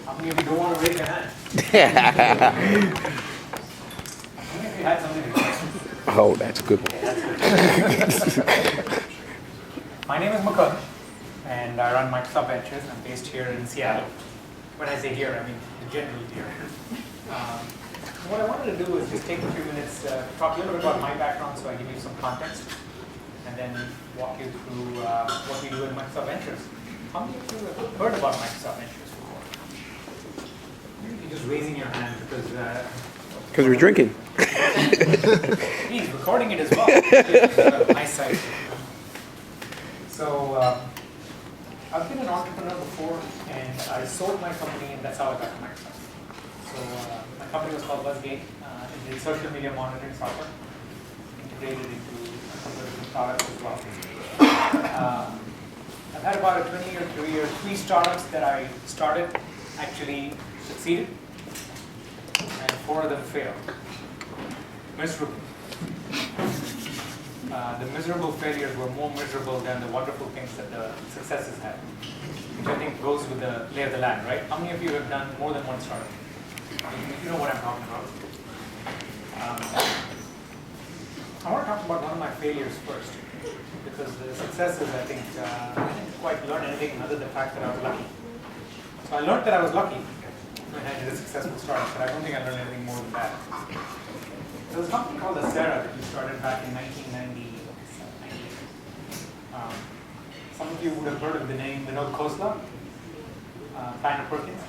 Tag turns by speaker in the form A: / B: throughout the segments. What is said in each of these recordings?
A: How many of you don't want to raise your hand? How many of you had something to say?
B: Oh, that's a good one.
A: My name is Mukund, and I run Microsoft Ventures. I'm based here in Seattle. When I say here, I mean generally here. What I wanted to do is just take a few minutes, talk a little bit about my background so I give you some context, and then walk you through what we do in Microsoft Ventures. How many of you have heard about Microsoft Ventures before? You're just raising your hand
B: Because we're drinking.
A: He's recording it as well. Nice side. So I've been an entrepreneur before, and I sold my company, and that's how I got to Microsoft. So my company was called BuzzGate. It did social media monitoring software, integrated into a couple of different products as well. I've had about a 20-year career. 3 startups that I started actually succeeded, and 4 of them failed. Miserable. The miserable failures were more miserable than the wonderful things that the successes had, which I think goes with the lay of the land, right? How many of you have done more than one startup? You know what I'm talking about. I want to talk about one of my failures first, because the successes, I think, I didn't quite learn anything other than the fact that I was lucky. So I learned that I was lucky when I did a successful startup, but I don't think I learned anything more than that. There was a company called Accelerator that we started back in 1998. Some of you would have heard of the name Vinod Khosla, Kleiner Perkins.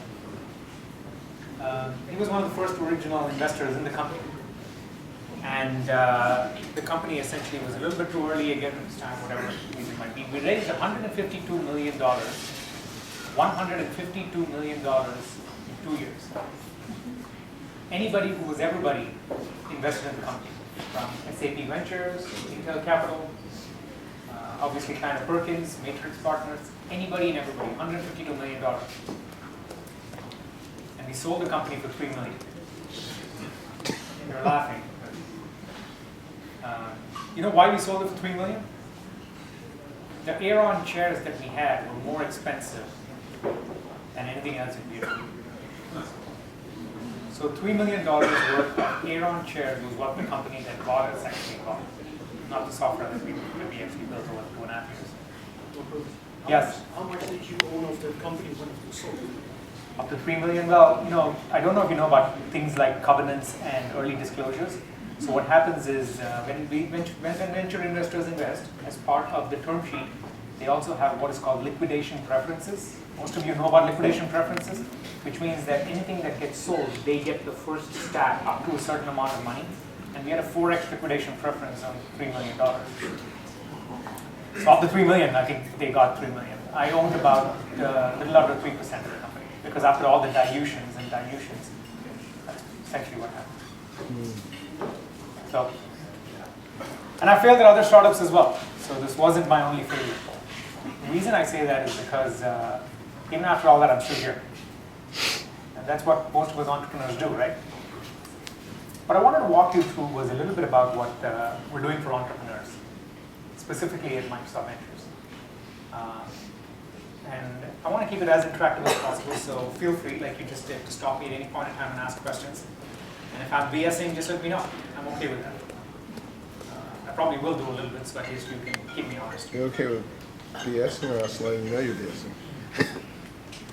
A: He was one of the first original investors in the company. And the company essentially was a little bit too early again at this time, whatever the reason might be. We raised $152 million, $152 million in 2 years. Anybody who was everybody invested in the company, from SAP Ventures, Intel Capital, obviously Kleiner Perkins, Matrix Partners, anybody and everybody, $152 million. And we sold the company for $3 million. And you're laughing. You know why we sold it for $3 million? The Aeron chairs that we had were more expensive than anything else in the industry. So $3 million worth of Aeron chairs was what the company that bought us actually bought, not the software that we actually built over 2.5 years. Yes?
C: How much did you own of the company when it was sold?
A: Up to $3 million? Well, I don't know if you know about things like covenants and early disclosures. So what happens is when venture investors invest, as part of the term sheet, they also have what is called liquidation preferences. Most of you know about liquidation preferences, which means that anything that gets sold, they get the first stack up to a certain amount of money. And we had a 4x liquidation preference on $3 million. So of the $3 million, I think they got $3 million. I owned about a little under 3% of the company, because after all the dilutions, that's essentially what happened. So, and I failed at other startups as well. So this wasn't my only failure. The reason I say that is because even after all that, I'm still here. And that's what most of us entrepreneurs do, right? What I wanted to walk you through was a little bit about what we're doing for entrepreneurs, specifically at Microsoft Ventures. And I want to keep it as interactive as possible, so feel free, like you just did, to stop me at any point in time and ask questions. And if I'm BSing, just let me know. I'm okay with that. I probably will do a little bit, so at least you can keep me honest.
D: You okay with BSing, or else letting you know you're BSing?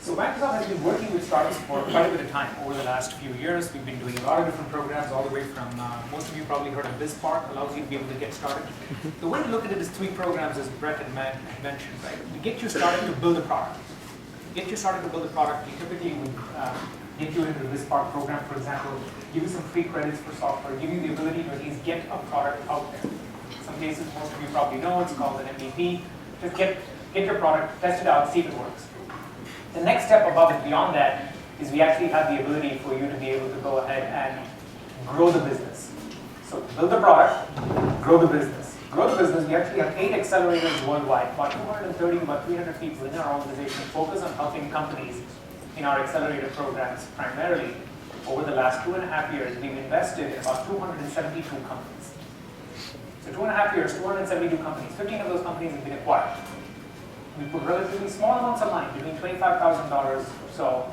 A: So Microsoft has been working with startups for quite a bit of time. Over the last few years, we've been doing a lot of different programs, all the way from, most of you probably heard of BizSpark, allows you to be able to get started. The way to look at it is 3 programs, as Brett had mentioned, right? To get you started to build a product. To get you started to build a product, we typically would get you into the BizSpark program, for example, give you some free credits for software, give you the ability to at least get a product out there. In some cases, most of you probably know, it's called an MVP. Just get your product, test it out, see if it works. The next step above and beyond that is we actually have the ability for you to be able to go ahead and grow the business. So build the product, grow the business. Grow the business, we actually have 8 accelerators worldwide, about 230, about 300 people in our organization focus on helping companies in our accelerator programs primarily. Over the last 2.5 years, we've invested in about 272 companies. So 2.5 years, 272 companies, 15 of those companies have been acquired. We put relatively small amounts of money, between $25,000 or so,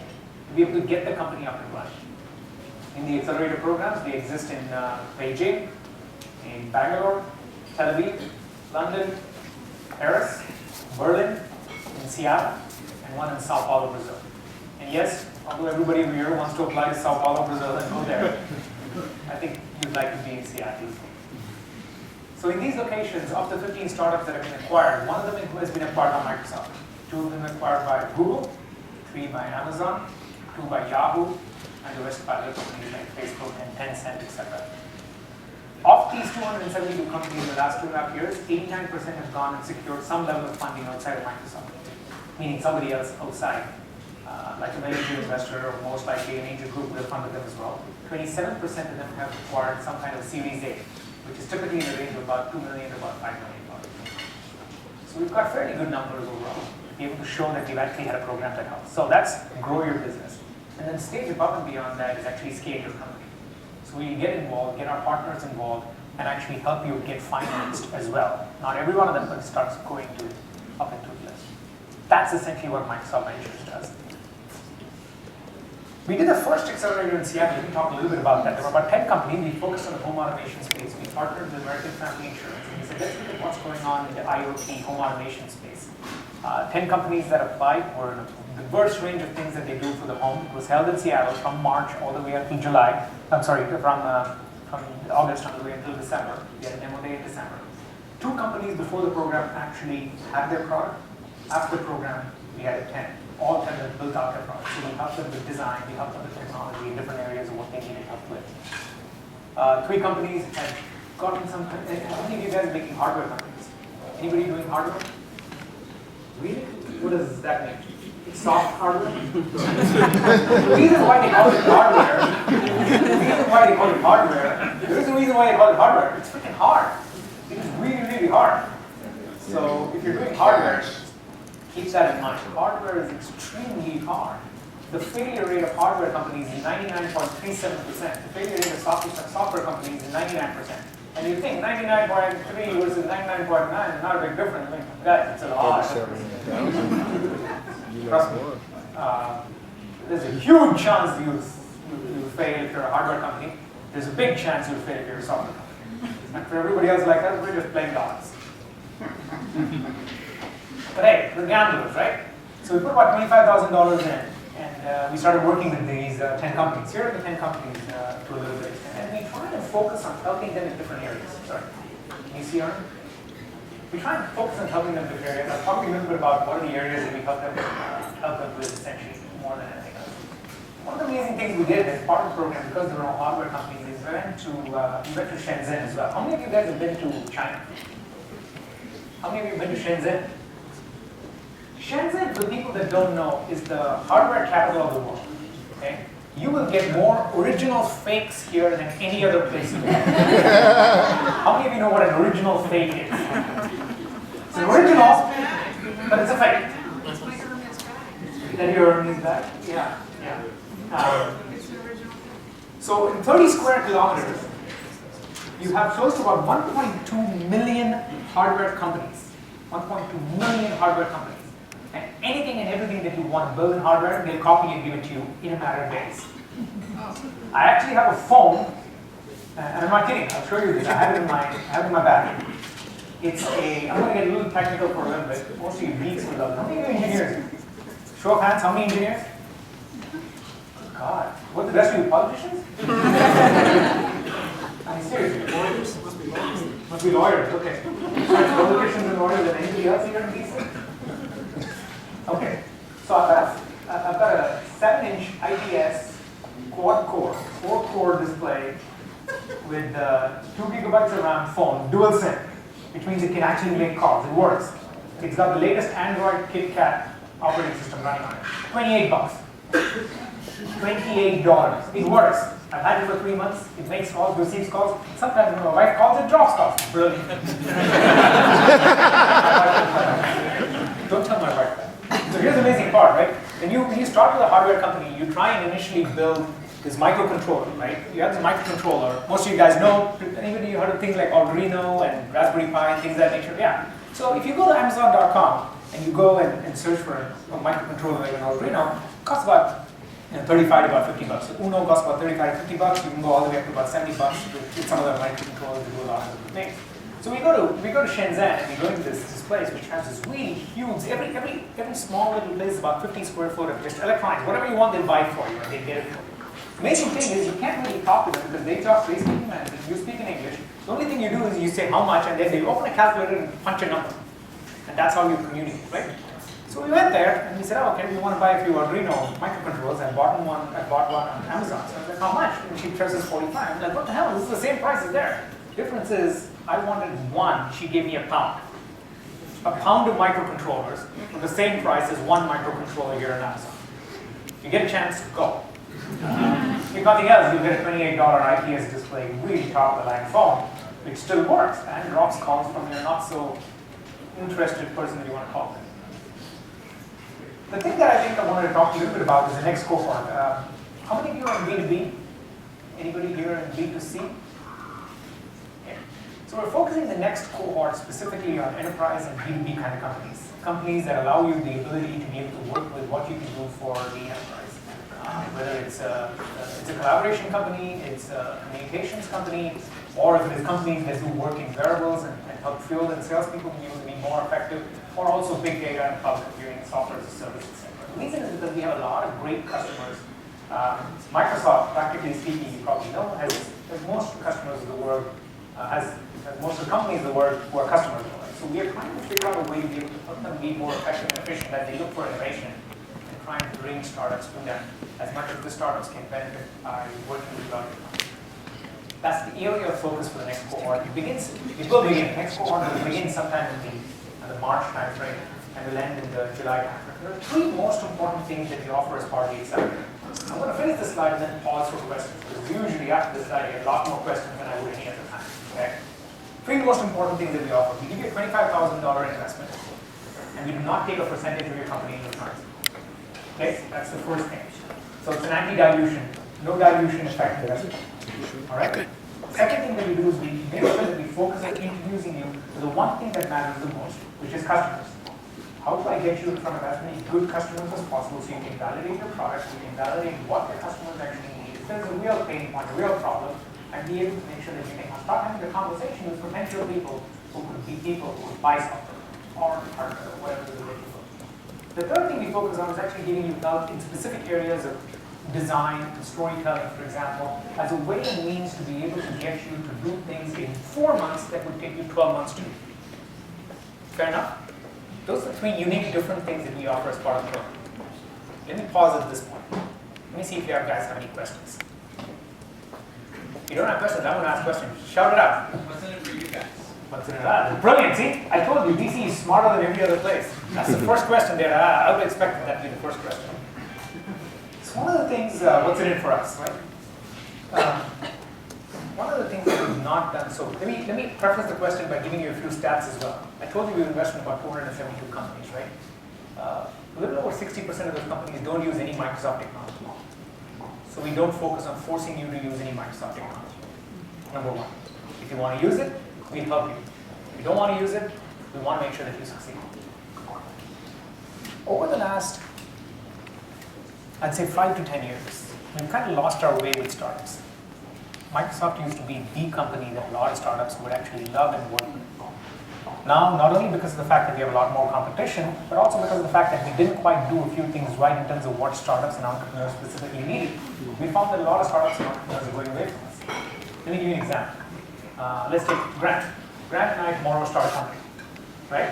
A: to be able to get the company up and running. In the Accelerator programs, they exist in Beijing, in Bangalore, Tel Aviv, London, Paris, Berlin, in Seattle, and one in Sao Paulo, Brazil. And yes, although everybody here wants to apply to Sao Paulo, Brazil and go there, I think you'd like to be in Seattle. So in these locations, of the 15 startups that have been acquired, one of them has been acquired by Microsoft, 2 of them acquired by Google, 3 by Amazon, 2 by Yahoo, and the rest by other companies like Facebook and Tencent, etc. Of these 272 companies in the last 2.5 years, 89% have gone and secured some level of funding outside of Microsoft, meaning somebody else outside, like a major investor or most likely an angel group would have funded them as well. 27% of them have acquired some kind of Series A, which is typically in the range of about $2 million to about $5 million. So we've got fairly good numbers overall to be able to show that we've actually had a program that helps. So that's grow your business. And then stage above and beyond that is actually scale your company. So we get involved, get our partners involved, and actually help you get financed as well. Not every one of them starts going to up into the list. That's essentially what Microsoft Ventures does. We did the first accelerator in Seattle. Let me talk a little bit about that. There were about 10 companies. We focused on the home automation space. We partnered with American Family Insurance. And we said, let's look at what's going on in the IoT home automation space. 10 companies that applied were in a diverse range of things that they do for the home. It was held in Seattle from March all the way until July. I'm sorry, from August all the way until December. We had a demo day in December. 2 companies before the program actually had their product. After the program, we had 10. All 10 have built out their product. So we helped them with design, we helped them with technology in different areas of what they needed help with. 3 companies had gotten some. How many of you guys are making hardware companies? Anybody doing hardware? Really? What does that mean? It's soft hardware? The reason why they call it hardware, there is a reason why they call it hardware. It's freaking hard. It is really, really hard. So if you're doing hardware, keep that in mind. Hardware is extremely hard. The failure rate of hardware companies is 99.37%. The failure rate of software companies is 99%. And you think 99.3 versus 99.9 is not a big difference. I mean, guys, it's a lot. Trust me. There's a huge chance you fail if you're a hardware company. There's a big chance you'll fail if you're a software company. And for everybody else like us, we're just playing dots. But hey, we're gamblers, right? So we put about $25,000 in, and we started working with these 10 companies. Here are the 10 companies to a little bit. And we try to focus on helping them in different areas. Sorry, can you see Aaron? We try and focus on helping them in different areas. I'll talk to you a little bit about what are the areas that we help them with essentially more than anything else. One of the amazing things we did as part of the program, because there were no hardware companies, is we went to Shenzhen as well. How many of you guys have been to China? How many of you have been to Shenzhen? Shenzhen, for people that don't know, is the hardware capital of the world. Okay? You will get more original fakes here than any other place in the world. How many of you know what an original fake is? It's an original, but it's a fake. That your Hermes bag? Yeah. So in 30 square kilometers, you have close to about 1.2 million hardware companies. 1.2 million hardware companies. And anything and everything that you want to build in hardware, they'll copy and give it to you in a matter of days. I actually have a phone, and I'm not kidding, I'll show you this. I have it in my bag. It's I'm going to get a little technical for a little bit. Most of you geeks will love it. How many engineers? Show of hands, how many engineers? God, what the rest of you politicians? I mean, seriously, lawyers? Must be lawyers, okay. Politicians and lawyers than anybody else here in DC? Okay, so I've got a 7-inch IPS quad-core, 4-core display with 2 gigabytes of RAM phone, dual SIM, which means it can actually make calls. It works. It's got the latest Android KitKat operating system running on it. $28. $28. It works. I've had it for 3 months. It makes calls, receives calls. Sometimes when my wife calls, it drops calls. Brilliant. Don't tell my wife that. So here's the amazing part, right? When you start with a hardware company, you try and initially build this microcontroller, right? You have this microcontroller. Most of you guys know. Anybody heard of things like Arduino and Raspberry Pi and things of that nature? Yeah. So if you go to Amazon.com and you go and search for a microcontroller like an Arduino, it costs about 35 to about 50 bucks. So Uno costs about 35 to 50 bucks. You can go all the way up to about 70 bucks with some of the microcontrollers that do a lot of different things. So we go to Shenzhen and we go into this place which has this really huge, every small little place is about 50 square foot of just electronics. Whatever you want, they'll buy it for you and they get it for you. Amazing thing is you can't really talk to them because they speak in Mandarin, you speak in English. The only thing you do is you say how much and then they open a calculator and punch a number. And that's how you communicate, right? So we went there and we said, oh, okay, we want to buy a few Arduino microcontrollers. I bought one on Amazon. So I was like, how much? And she charges 45. I'm like, what the hell? This is the same price as there. Difference is, I wanted one. She gave me a pound. A pound of microcontrollers for the same price as one microcontroller here on Amazon. If you get a chance, go. If nothing else, you get a $28 IPS display, really top of the line phone, which still works and drops calls from your not so interested person that you want to call them. The thing that I think I wanted to talk a little bit about is the next cohort. How many of you are in B2B? Anybody here in B2C? Yeah. So we're focusing the next cohort specifically on enterprise and B2B kind of companies. Companies that allow you the ability to be able to work with what you can do for the enterprise. Whether it's a collaboration company, it's a communications company, or if it is companies that do work in variables and help field and salespeople be able to be more effective, or also big data and cloud computing, software as a service, etc. The reason is because we have a lot of great customers. Microsoft, practically speaking, you probably know, has most customers of the world, has most of the companies of the world who are customers of ours. So we are trying to figure out a way to be able to help them be more effective and efficient as they look for innovation and trying to bring startups to them as much as the startups can benefit by working with other companies. That's the area of focus for the next cohort. It will begin. The next cohort will begin sometime in the March timeframe and will end in the July timeframe. There are three most important things that we offer as part of the Accelerator. I'm going to finish this slide and then pause for questions because usually after this slide I get a lot more questions than I would any other time. Okay? Three most important things that we offer. We give you a $25,000 investment and we do not take a percentage of your company in return. Okay? That's the first thing. So it's an anti-dilution, no dilution effect investment. All right? Second thing that we do is we make sure that we focus on introducing you to the one thing that matters the most, which is customers. How do I get you in front of as many good customers as possible so you can validate your product, you can validate what the customers actually need. If there's a real pain point, a real problem, and be able to make sure that you can start having the conversation with potential people who could be people who would buy something or partner or whatever the relationship is. The third thing we focus on is actually giving you help in specific areas of design and storytelling, for example, as a way and means to be able to get you to do things in 4 months that would take you 12 months to do. Fair enough? Those are three unique, different things that we offer as part of the program. Let me pause at this point. Let me see if you guys have any questions. If you don't have questions, I'm going to ask questions. Shout it out.
E: What's in it for you guys?
A: What's in it? Brilliant, see? I told you, DC is smarter than every other place. That's the first question there. I would expect that to be the first question. So one of the things, what's in it for us, right? One of the things that we've not done, so let me preface the question by giving you a few stats as well. I told you we invest in about 472 companies, right? A little over 60% of those companies don't use any Microsoft technology. So we don't focus on forcing you to use any Microsoft technology. Number one. If you want to use it, we'll help you. If you don't want to use it, we want to make sure that you succeed. Over the last, I'd say 5 to 10 years, we've kind of lost our way with startups. Microsoft used to be the company that a lot of startups would actually love and work with. Now, not only because of the fact that we have a lot more competition, but also because of the fact that we didn't quite do a few things right in terms of what startups and entrepreneurs specifically needed. We found that a lot of startups and entrepreneurs are going away from us. Let me give you an example. Let's take Grant. Grant and I tomorrow start a company, right?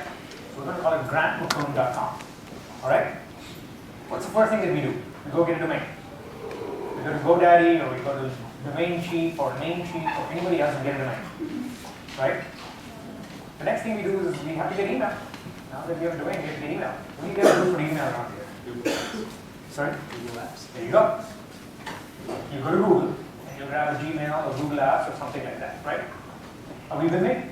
A: So we're going to call it grantmukund.com, all right? What's the first thing that we do? We go get a domain. We go to GoDaddy or we go to Domain Chief or Namecheap or anybody else and get a domain, right? The next thing we do is we have to get email. Now that we have a domain, we have to get email. What do you guys do for email around here?
E: Google Apps.
A: Sorry?
E: Google Apps.
A: There you go. You go to Google and you grab a Gmail or Google Apps or something like that, right? Are we with me?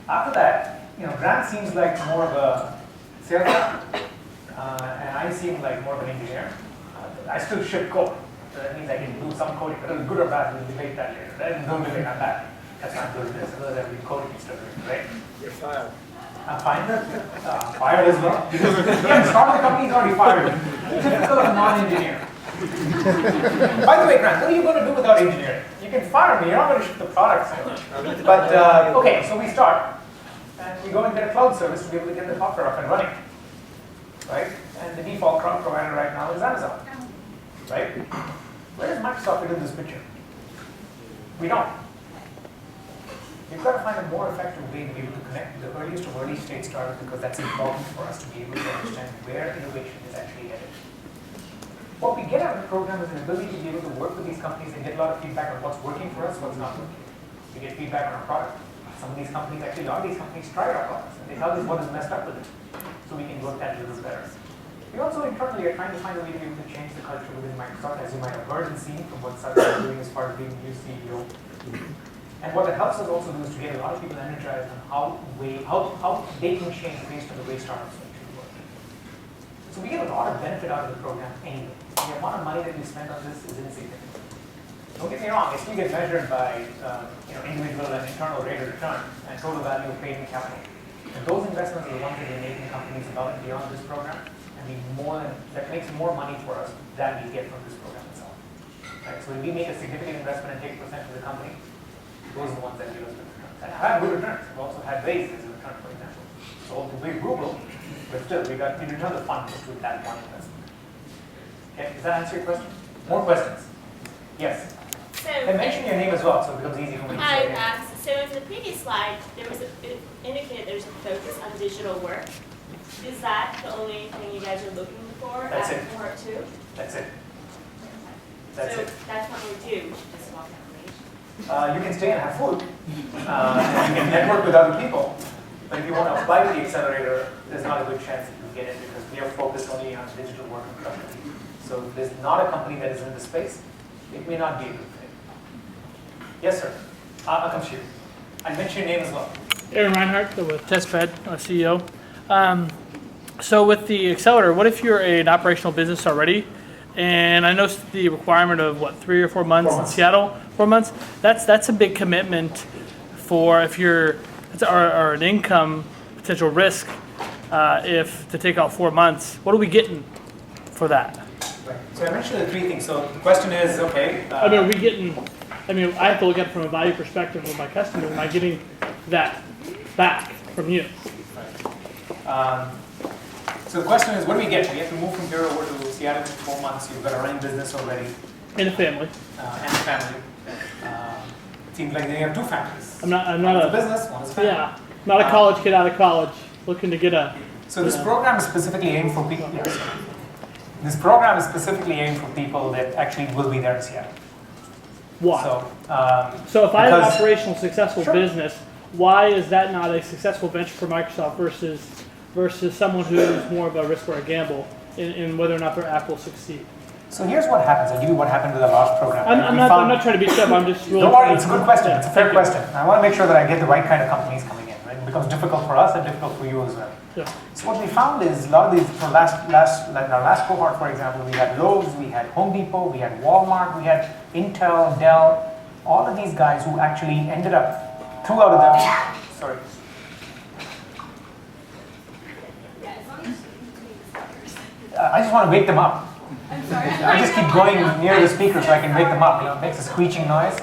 A: After that, Grant seems like more of a sales guy, and I seem like more of an engineer. I still ship code, so that means I can do some coding. Whether it's good or bad, we'll debate that later. Don't debate on that. That's not good business. Otherwise, I'll be coding and stuff, right?
C: You're fired.
A: I'm fired. Fired as well. Because starting the company is already fired. Typical of a non-engineer. By the way, Grant, what are you going to do without engineering? You can fire me, you're not going to ship the product. But, okay, so we start, and we go and get a cloud service to be able to get the software up and running, right? And the default cloud provider right now is Amazon, right? Where does Microsoft fit in this picture? We don't. We've got to find a more effective way to be able to connect the earliest of early stage startups, because that's important for us to be able to understand where innovation is actually headed. What we get out of the program is an ability to be able to work with these companies and get a lot of feedback on what's working for us, what's not working. We get feedback on our product. Some of these companies, actually a lot of these companies tried our products, and they tell us what is messed up with it, so we can work that a little better. We also internally are trying to find a way to be able to change the culture within Microsoft, as you might have heard and seen from what Satya is doing as part of being the new CEO. And what it helps us also do is to get a lot of people energized on how they can change based on the way startups actually work. So we get a lot of benefit out of the program anyway. The amount of money that we spend on this is insignificant. Don't get me wrong, it still gets measured by individual and internal rate of return and total value of paid in capital. And those investments are the ones that we're making companies above and beyond this program, and that makes more money for us than we get from this program itself. Right? So when we make a significant investment and take % of the company, those are the ones that give us good returns. And have good returns. We've also had raised as a return, for example. So to big Google, but still, we return the fund just with that one investment. Okay, does that answer your question? More questions? Yes.
E: So,
A: and mention your name as well, so it becomes easy for me to say.
E: Hi, so in the previous slide, it indicated there's a focus on digital work. Is that the only thing you guys are looking for?
A: That's it.
E: Cohort 2?
A: That's it. That's
E: so
A: it.
E: That's what we do. Just walk
A: you can stay and have food. And you can network with other people. But if you want to apply to the accelerator, there's not a good chance that you'll get it, because we are focused only on digital work and productivity. So if there's not a company that is in the space, it may not be a good fit. Yes, sir. I'll come to you. And mention your name as well.
F: Aaron Reinhardt with TestBed, CEO. So with the accelerator, what if you're an operational business already? And I know the requirement of what, 3 or 4 months in Seattle? 4 months. That's a big commitment for if you're or an income potential risk if to take out 4 months. What are we getting for that?
A: Right. So I mentioned the 3 things. So the question is, okay.
F: I mean, are we getting? I mean, I have to look at it from a value perspective with my customer. Am I getting that back from you?
A: Right. So the question is, what do we get? We have to move from here over to Seattle in 4 months. You've got a running business already.
F: And a family.
A: And a family. It seems like they have 2 families.
F: I'm not
A: one is
F: a
A: a business, one is a family.
F: Yeah, not a college kid out of college looking to get a.
A: So this program is specifically aimed for people. Yes. This program is specifically aimed for people that actually will be there in Seattle.
F: Why?
A: So
F: if I have an operational successful
A: Sure.
F: business, why is that not a successful venture for Microsoft versus someone who is more of a risk or a gamble in whether or not their app will succeed?
A: So here's what happens. I'll give you what happened with the last program.
F: I'm not trying to be tough. I'm just really.
A: Don't worry, it's a good question. It's a fair question. I want to make sure that I get the right kind of companies coming in. Right? It becomes difficult for us and difficult for you as well.
F: Yeah.
A: So what we found is a lot of these, like our last cohort, for example, we had Lowe's, we had Home Depot, we had Walmart, we had Intel, Dell, all of these guys who actually ended up throughout of them. Sorry. I just want to wake them up.
E: I'm sorry.
A: I just keep going near the speaker so I can wake them up. You know, it makes a screeching noise.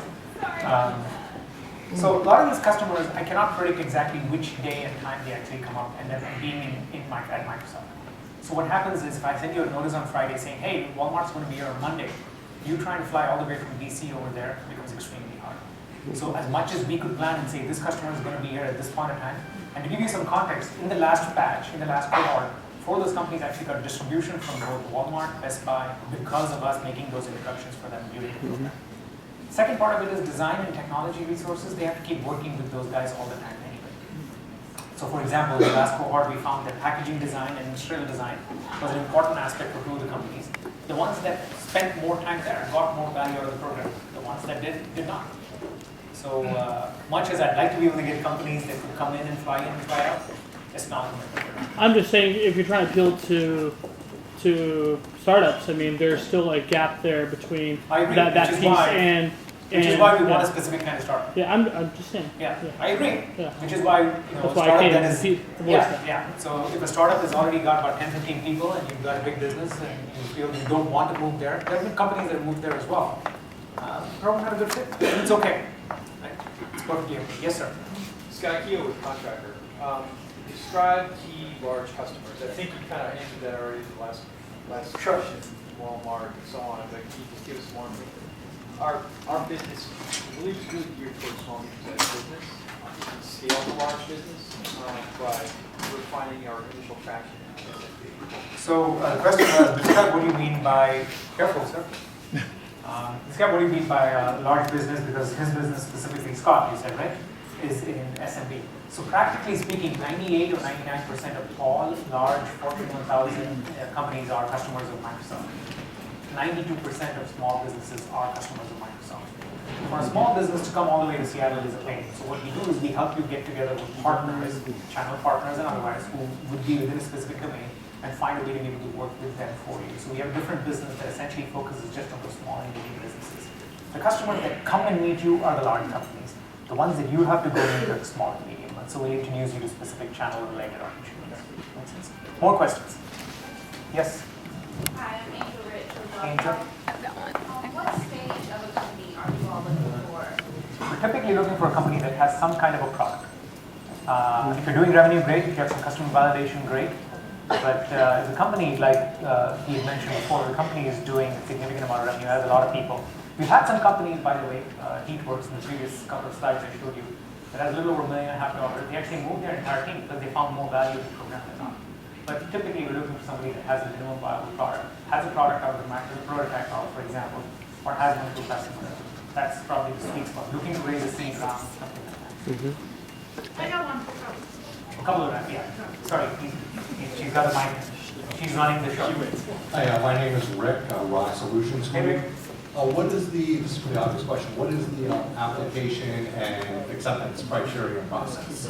A: So a lot of these customers, I cannot predict exactly which day and time they actually come up and then being at Microsoft. So what happens is if I send you a notice on Friday saying, hey, Walmart's going to be here on Monday, you trying to fly all the way from DC over there becomes extremely hard. So as much as we could plan and say this customer is going to be here at this point in time, and to give you some context, in the last batch, in the last cohort, 4 of those companies actually got distribution from both Walmart, Best Buy, because of us making those introductions for them during the program. Second part of it is design and technology resources. They have to keep working with those guys all the time anyway. So for example, in the last cohort, we found that packaging design and industrial design was an important aspect for 2 of the companies. The ones that spent more time there got more value out of the program. The ones that did not. So much as I'd like to be able to get companies that could come in and fly out, it's not.
F: I'm just saying, if you're trying to appeal to startups, I mean, there's still a gap there between that piece
A: Which is
F: And,
A: why we want a
F: yeah.
A: specific kind of startup.
F: Yeah, I'm just saying.
A: Yeah, I agree.
F: Yeah.
A: Which is why,
F: That's why I
A: startup
F: came
A: then
F: to
A: is,
F: see the voice
A: yeah,
F: that.
A: yeah. So if a startup has already got about 10, 15 people and you've got a big business and you feel you don't want to move there have been companies that have moved there as well. Probably not a good fit, and it's okay. Right? It's perfectly okay. Yes, sir.
G: Scott Keogh with Contractor. Describe key large customers. I think you kind of answered that already in the last
A: Sure.
G: question, Walmart and so on, but can you just give us one? Our business, I believe, is really geared towards small and medium business. We can scale the large business, but we're finding our initial traction in SMB.
A: So the question was, describe what do you mean by, careful, sir. Describe what do you mean by large business, because his business specifically, Scott, you said, right, is in SMB. So practically speaking, 98 or 99% of all large Fortune 1000 companies are customers of Microsoft. 92% of small businesses are customers of Microsoft. For a small business to come all the way to Seattle is a pain. So what we do is we help you get together with partners, channel partners and otherwise, who would be within a specific domain and find a way to be able to work with them for you. So we have a different business that essentially focuses just on those small and medium businesses. The customers that come and meet you are the large companies. The ones that you have to go meet are the small and medium ones. So we'll introduce you to specific channel-related opportunities. Makes sense? More questions? Yes?
H: Hi, I'm Angel Rich from
A: Angel?
H: What stage of a company are you all looking for?
A: We're typically looking for a company that has some kind of a product. If you're doing revenue, great. If you have some customer validation, great. But if the company, like he had mentioned before, the company is doing a significant amount of revenue, has a lot of people. We've had some companies, by the way, Heatworks in the previous couple of slides I showed you, that has a little over $1.5 million. They actually moved their entire team because they found more value in the program than not. But typically, we're looking for somebody that has a minimum viable product, has a product out of the market, a prototype out, for example, or has one to customer. That's probably the sweet spot. Looking to raise a seed round, something like that.
C: I got one.
A: A couple of them, yeah. Sorry, she's got the mic. She's running the show.
I: Hi, my name is Rick, Rock Solutions
A: Hey,
I: Group.
A: Rick.
I: What is this is a pretty obvious question, what is the application and acceptance criteria process?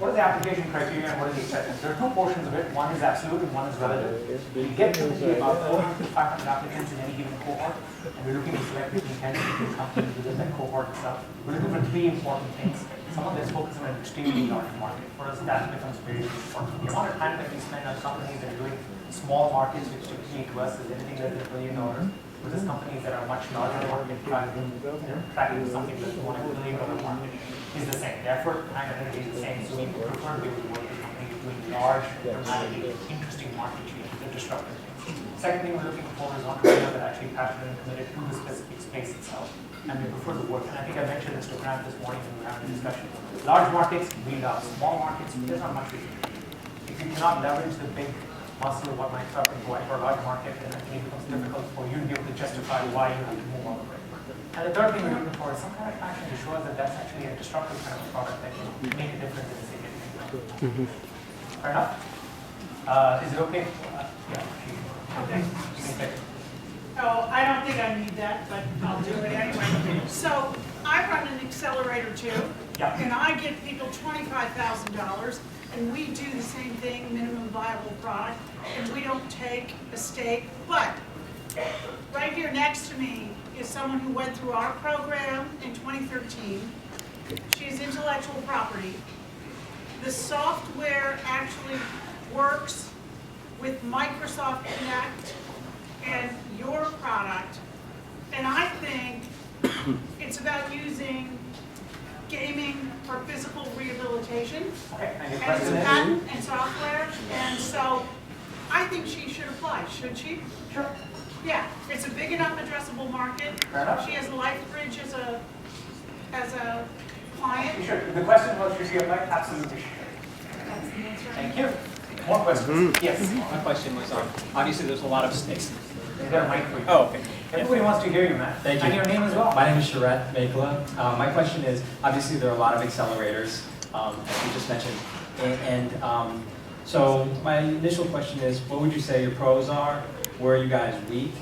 A: What is the application criteria and what is the acceptance? There are two portions of it. One is absolute and one is relative. We get typically about 400 to 500 applicants in any given cohort, and we're looking to select between 10 to 15 companies within that cohort itself. We're looking for three important things. Someone that's focused on an extremely large market. For us, that becomes very important. The amount of time that we spend on companies that are doing small markets, which typically to us is anything less than $1 billion, versus companies that are much larger market, tracking something that's $1 billion market, is the same. The effort, time, and energy is the same. So we prefer to be able to work with companies doing large, dramatically interesting market changes and disruptive things. Second thing we're looking for is entrepreneurs that are actually passionate and committed to the specific space itself. And we prefer to work. And I think I mentioned this to Grant this morning when we were having a discussion. Large markets, we love. Small markets, there's not much we can do. If you cannot leverage the big muscle of what Microsoft can provide for a large market, then I think it becomes difficult for you to be able to justify why you have to move all the way. And the third thing we're looking for is some kind of passion to show us that that's actually a disruptive kind of product that can make a difference in a significant way. Fair enough? Is it okay? Yeah. Okay. You can take it.
C: Oh, I don't think I need that, but I'll do it anyway. So I run an accelerator too,
A: Yeah.
C: and I give people $25,000, and we do the same thing, minimum viable product, and we don't take a stake. But right here next to me is someone who went through our program in 2013. She's intellectual property. The software actually works with Microsoft Connect and your product, and I think it's about using gaming for physical rehabilitation,
A: Okay. And your
C: and it's
A: question
C: a
A: is?
C: patent and software, and so I think she should apply, should she?
A: Sure.
C: Yeah, it's a big enough addressable market.
A: Fair enough.
C: She has LifeBridge as a client.
A: Sure. The question was, should she apply? Absolutely.
C: That's the answer.
A: Thank you. More questions? Yes.
J: My question was, obviously there's a lot of stakes.
A: Is there a mic for you?
J: Oh, okay.
A: Everybody wants to hear you, man.
J: Thank you.
A: And your name as well.
J: My name is Sharet Mekla. My question is, obviously there are a lot of accelerators, as you just mentioned. So my initial question is, what would you say your pros are? Where are you guys weak?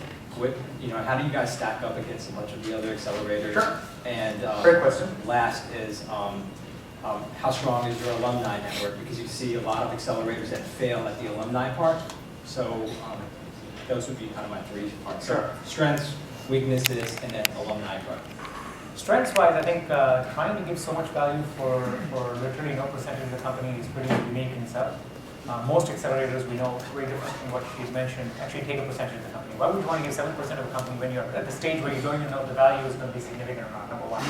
J: How do you guys stack up against a bunch of the other accelerators?
A: Sure.
J: And
A: Great question.
J: last is, how strong is your alumni network? Because you see a lot of accelerators that fail at the alumni part. So those would be kind of my three parts.
A: Sure.
J: Strengths, weaknesses, and then alumni part.
A: Strengths-wise, I think trying to give so much value for literally no percentage of the company is pretty unique in itself. Most accelerators we know, very different from what she's mentioned, actually take a percentage of the company. Why would you want to give 7% of the company when you're at the stage where you don't even know if the value is going to be significant or not, number one.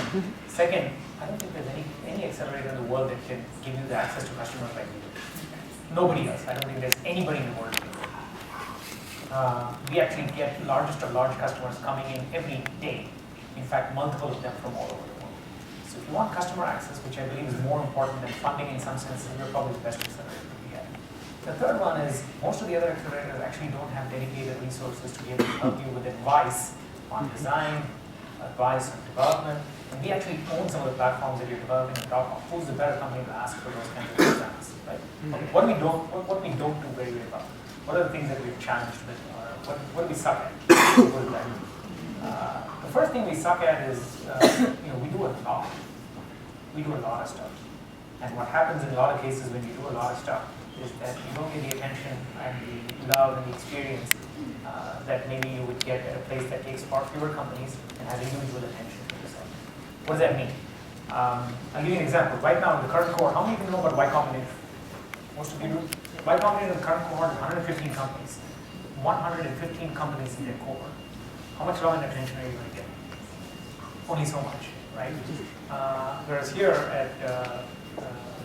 A: Second, I don't think there's any accelerator in the world that can give you the access to customers like we do. Nobody else. I don't think there's anybody in the world. We actually get largest of large customers coming in every day. In fact, multiple of them from all over the world. So if you want customer access, which I believe is more important than funding in some senses, we're probably the best accelerator we get. The third one is most of the other accelerators actually don't have dedicated resources to be able to help you with advice on design, advice on development. And we actually own some of the platforms that you're developing and talk about. Who's the better company to ask for those kinds of exams, right? What we don't do very well. What are the things that we've challenged with? What do we suck at? The first thing we suck at is, we do a lot. We do a lot of stuff. And what happens in a lot of cases when you do a lot of stuff is that you don't get the attention and the love and the experience that maybe you would get at a place that takes far fewer companies and has individual attention to yourself. What does that mean? I'll give you an example. Right now, in the current cohort, how many of you know about Y Combinator? Most of you do. Y Combinator in the current cohort is 115 companies. 115 companies in their cohort. How much love and attention are you going to get? Only so much, right? Whereas here at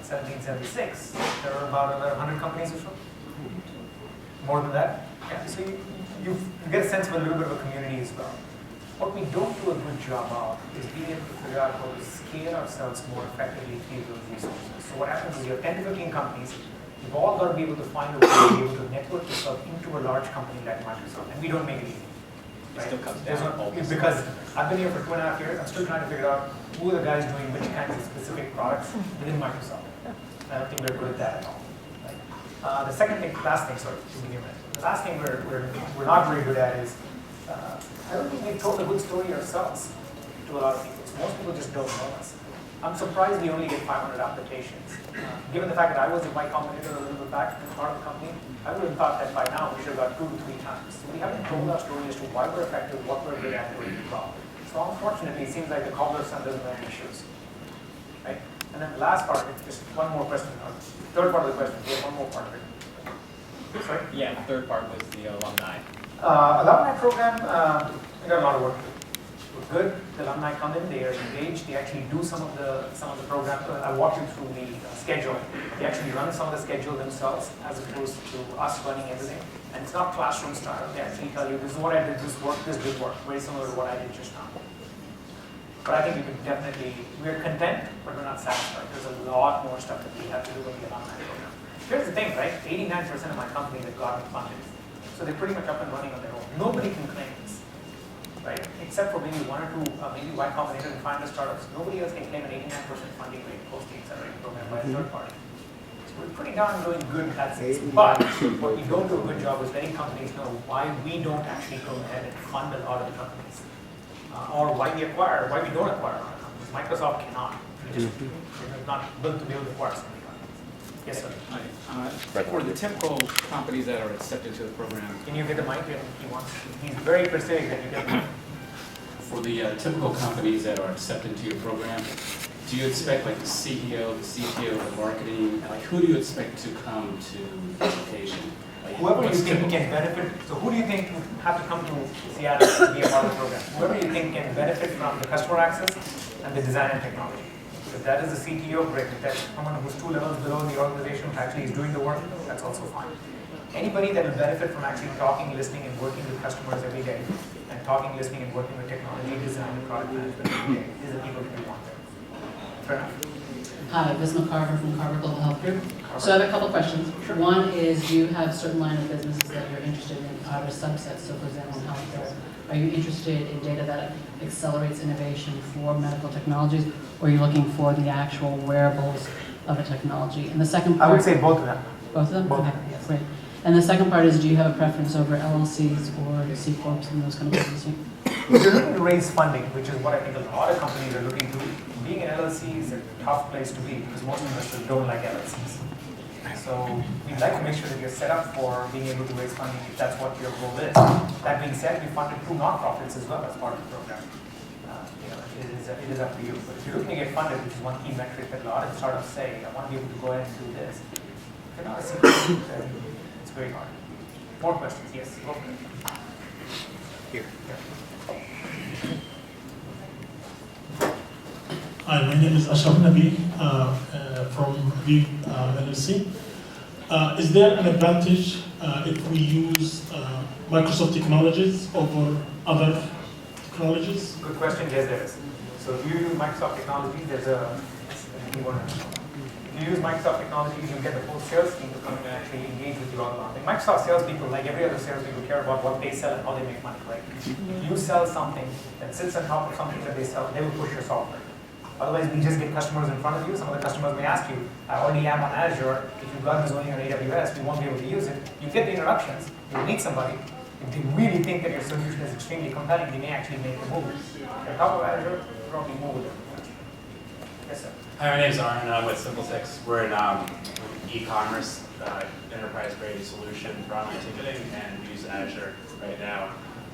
A: 1776, there are about 100 companies or so. More than that? Yeah, so you get a sense of a little bit of a community as well. What we don't do a good job of is being able to figure out how to scale ourselves more effectively through those resources. So what happens is you have 10 to 15 companies. You've all got to be able to find a way to be able to network yourself into a large company like Microsoft, and we don't make it easy. Right?
J: It still comes down.
A: Because I've been here for 2.5 years, I'm still trying to figure out who are the guys doing which kinds of specific products within Microsoft. I don't think we're good at that at all. Right? The second thing, last thing, sorry, just give me a minute. The last thing we're not very good at is, I don't think we've told a good story ourselves to a lot of people. So most people just don't know us. I'm surprised we only get 500 applications. Given the fact that I was at Y Combinator a little bit back as part of the company, I would have thought that by now we should have got 2 to 3 times. So we haven't told our story as to why we're effective, what we're good at, and what we do well. So unfortunately, it seems like the cobbler's son doesn't have any shoes. Right? And then the last part, just one more question. Third part of the question, we have one more part of it. Sorry?
J: Yeah, the third part was the alumni.
A: Alumni program, we got a lot of work to do. We're good. The alumni come in, they are engaged, they actually do some of the program. I'll walk you through the schedule. They actually run some of the schedule themselves as opposed to us running everything. And it's not classroom style. They actually tell you, this is what I did, this did work. Very similar to what I did just now. But I think we could definitely, we're content, but we're not satisfied. There's a lot more stuff that we have to do with the alumni program. Here's the thing, right? 89% of my company have gotten funded. So they're pretty much up and running on their own. Nobody can claim this, right? Except for maybe 1 or 2, maybe Y Combinator and Finder startups. Nobody else can claim an 89% funding rate post the Accelerator program by a third party. So we're pretty darn doing good in that sense. But what we don't do a good job is letting companies know why we don't actually go ahead and fund a lot of the companies. Or why we don't acquire a lot of companies. Microsoft cannot. They're not built to be able to acquire so many companies. Yes, sir.
K: For the typical companies that are accepted to the program,
A: Can you get the mic? He's very specific that you get the mic.
K: for the typical companies that are accepted to your program, do you expect like the CEO, the CTO, the marketing, like who do you expect to come to the location? Like,
A: Whoever you
K: what's
A: think
K: typical?
A: can benefit, so who do you think would have to come to Seattle to be a part of the program? Whoever you think can benefit from the customer access and the design and technology. If that is the CTO, great. If that's someone who's 2 levels below in the organization who actually is doing the work, that's also fine. Anybody that will benefit from actually talking, listening, and working with customers every day, and talking, listening, and working with technology, design, and product management every day, is the people that we want there. Fair enough.
L: Hi, Visma Carver from Carver Global Health Group. So I have a couple questions. One is, do you have certain line of businesses that you're interested in, or subsets? So for example, in healthcare, are you interested in data that accelerates innovation for medical technologies, or are you looking for the actual wearables of a technology? And the second part—
A: I would say both of them.
L: Both of them?
A: Both.
L: Okay, great. And the second part is, do you have a preference over LLCs or C Corps and those kind of businesses?
A: You're looking to raise funding, which is what I think a lot of companies are looking to. Being an LLC is a tough place to be because most investors don't like LLCs. So we'd like to make sure that you're set up for being able to raise funding if that's what your goal is. That being said, we funded 2 nonprofits as well as part of the program. it is up to you. But if you're looking to get funded, which is one key metric that a lot of startups say, I want to be able to go ahead and do this. If you're not a CPA, then it's very hard. More questions? Yes, go for it. Here.
M: Hi, my name is Ashraf Nabi from Habib LLC. Is there an advantage if we use Microsoft technologies over other technologies?
A: Good question. Yes, there is. So if you use Microsoft technology, there's a if you use Microsoft technologies, you get the whole sales team to come and actually engage with you all along. And Microsoft salespeople, like every other salespeople, care about what they sell and how they make money, right? If you sell something that sits on top of something that they sell, they will push your software. Otherwise, we just get customers in front of you. Some of the customers may ask you, I already am on Azure. If you've got this only on AWS, we won't be able to use it. You get the introductions. You'll meet somebody. If they really think that your solution is extremely compelling, they may actually make the move. If you're top of Azure, probably move with it. Yes, sir.
N: Hi, my name is Arn. I'm with SimpleTix. We're an e-commerce enterprise-grade solution for online ticketing, and we use Azure right now.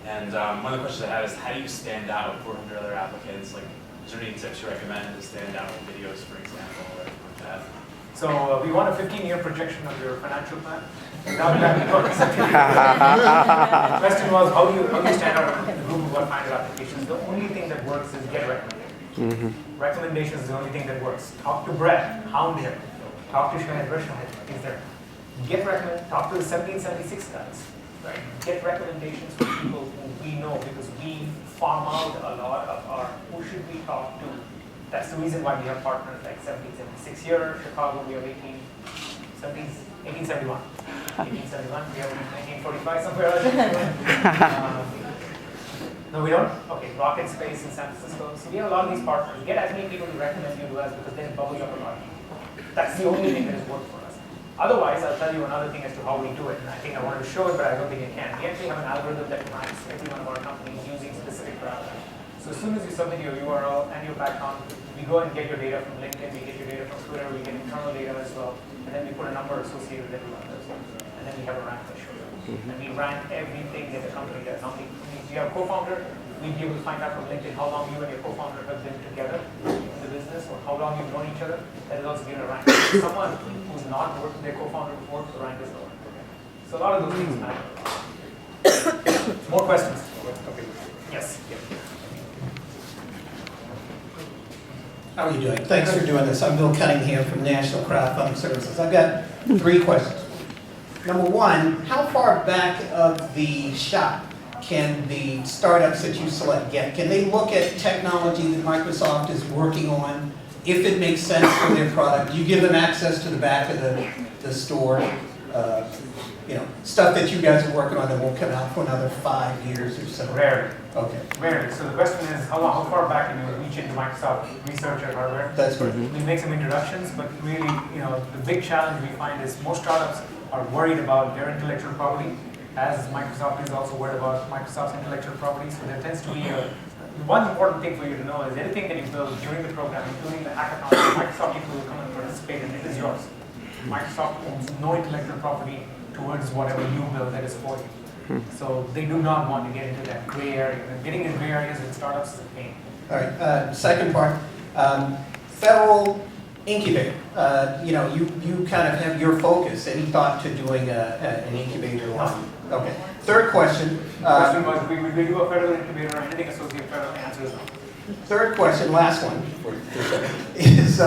N: And one of the questions I have is, how do you stand out with 400 other applicants? Like, is there any tips you recommend to stand out with videos, for example, or anything like that?
A: So we want a 15-year projection of your financial plan. Now we have the question was, how do you stand out in the group of 100 applications? The only thing that works is get recommendations. Recommendations is the only thing that works. Talk to Brett, hound him. Talk to Shahid Rishon, he's there. Get talk to the 1776 guys. Right? Get recommendations from people who we know, because we farm out a lot of our who should we talk to. That's the reason why we have partners like 1776 here, Chicago we have 1871. 1871, we have 1945 somewhere else. No, we don't? Okay, Rocket Space in San Francisco. So we have a lot of these partners. Get as many people to recommend you to us, because then it bubbles up a lot. That's the only thing that has worked for us. Otherwise, I'll tell you another thing as to how we do it. And I think I wanted to show it, but I don't think I can. We actually have an algorithm that ranks every one of our companies using specific parameters. So as soon as you submit your URL and your background, we go and get your data from LinkedIn, we get your data from Twitter, we get internal data as well, and then we put a number associated with every one of those. And then we have a rank that shows up. And we rank everything that the company does. How many, if you have a co-founder, we'd be able to find out from LinkedIn how long you and your co-founder have been together in the business, or how long you've known each other. That is also given a rank. Someone who's not worked with their co-founder before, the rank is lower. So a lot of those things matter. More questions? Okay. Yes.
O: How are you doing? Thanks for doing this. I'm Bill Cunningham from National Crowdfunding Services. I've got 3 questions. Number one, how far back of the shop can the startups that you select get? Can they look at technology that Microsoft is working on, if it makes sense for their product? You give them access to the back of the store, you know, stuff that you guys are working on that won't come out for another 5 years or so?
A: Rarely.
O: Okay.
A: Rarely. So the question is, how far back can you reach into Microsoft research or hardware?
O: That's right.
A: We make some introductions, but really, you know, the big challenge we find is most startups are worried about their intellectual property, as Microsoft is also worried about Microsoft's intellectual property. So there tends to be one important thing for you to know is everything that you build during the program, including the hackathon, Microsoft people will come and participate, and it is yours. Microsoft owns no intellectual property towards whatever you build that is for you. So they do not want to get into that gray area. And getting in gray areas with startups is a pain.
O: All right. Second part, federal incubator. You know, you kind of have your focus. Any thought to doing an incubator line? Okay. Third question.
A: Question was, we do a federal incubator or anything associated with federal? Answer is no.
O: Third question, last one, is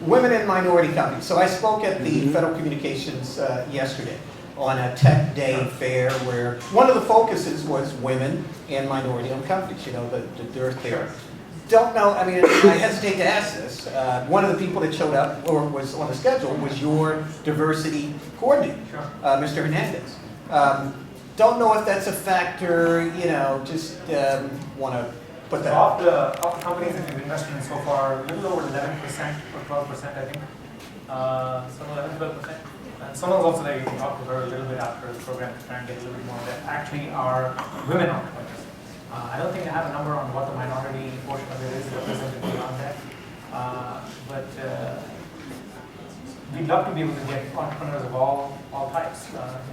O: women and minority companies. So I spoke at the Federal Communications yesterday on a tech day fair where one of the focuses was women and minority-owned companies, you know, the dearth there. Don't know, I mean, I hesitate to ask this. One of the people that showed up or was on the schedule was your diversity coordinator, Mr. Hernandez. Don't know if that's a factor, you know, just want to put that
A: off the companies that we've invested in so far, a little over 11% or 12%, I think. Some 11, 12%. And someone's also there, you can talk to her a little bit after the program to try and get a little bit more of that. Actually, are women entrepreneurs. I don't think I have a number on what the minority portion of it is represented beyond that. But we'd love to be able to get entrepreneurs of all types.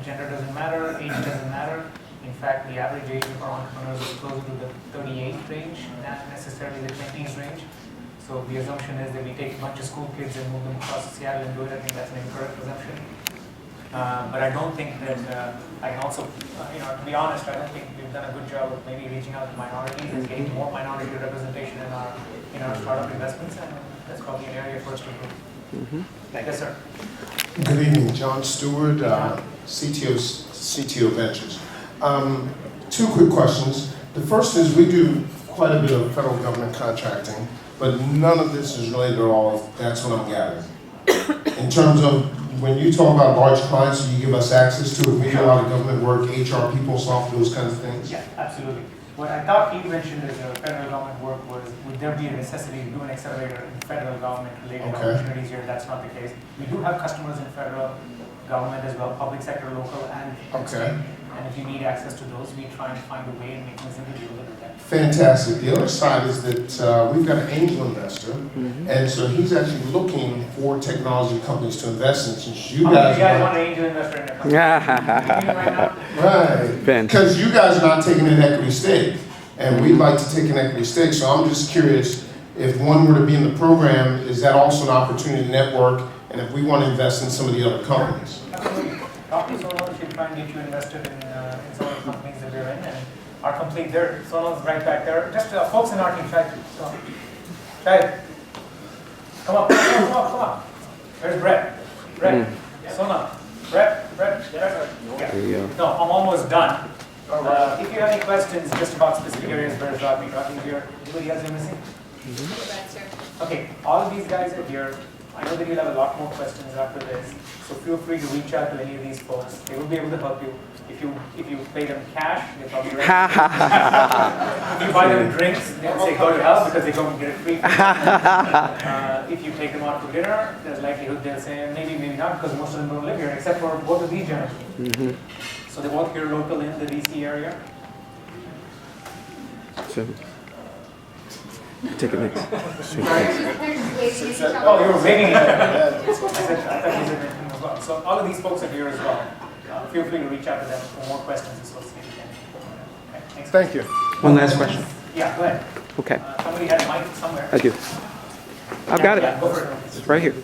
A: Gender doesn't matter, age doesn't matter. In fact, the average age of our entrepreneurs is closer to the 38 range, not necessarily the 20s range. So the assumption is that we take a bunch of school kids and move them across Seattle and do it. I think that's an incorrect assumption. But I don't think that, I can also, to be honest, I don't think we've done a good job of maybe reaching out to minorities and getting more minority representation in our startup investments, and that's probably an area for us to improve. Yes, sir.
D: Good evening, John Stewart, CTO Ventures. Two quick questions. The first is we do quite a bit of federal government contracting, but none of this is related at all. That's what I'm gathering. In terms of when you talk about large clients, you give us access to it. We do a lot of government work, HR, PeopleSoft, those kinds of things.
A: Yeah, absolutely. What I thought he mentioned is federal government work was, would there be a necessity to do an accelerator in federal government related opportunities here? That's not the case. We do have customers in federal government as well, public sector, local, and state. And if you need access to those, we try and find a way and make things easy to deliver that.
D: Fantastic. The other side is that we've got an angel investor, and so he's actually looking for technology companies to invest in. Since you guys
A: want an angel investor in their company?
D: Right. Because you guys are not taking an equity stake, and we'd like to take an equity stake. So I'm just curious, if one were to be in the program, is that also an opportunity to network, and if we want to invest in some of the other companies?
A: Absolutely. Talk to someone who should try and get you invested in some of the companies that we're in, and are complete there. Sonal's right back there. Just folks in our team, try it. Come up. There's Brett. Sonal. Brett. Yeah. No, I'm almost done. If you have any questions just about specific areas where I'll be talking here, anybody else you're missing? Okay, all of these guys are here. I know that you'll have a lot more questions after this, so feel free to reach out to any of these folks. They will be able to help you. If you pay them cash, they'll probably ready. If you buy them drinks, they'll say go to hell because they go and get it free. If you take them out for dinner, there's likelihood they'll say maybe not, because most of them don't live here, except for both of these gentlemen. So they're both here local in the DC area.
B: So, take it next.
A: Oh, you were waiting. I thought you said mentioning as well. So all of these folks are here as well. Feel free to reach out to them for more questions as well. Okay,
D: thank you.
B: One last question.
A: Yeah, go ahead.
B: Okay.
A: Somebody had a mic somewhere.
B: I do. I've got it. It's right here.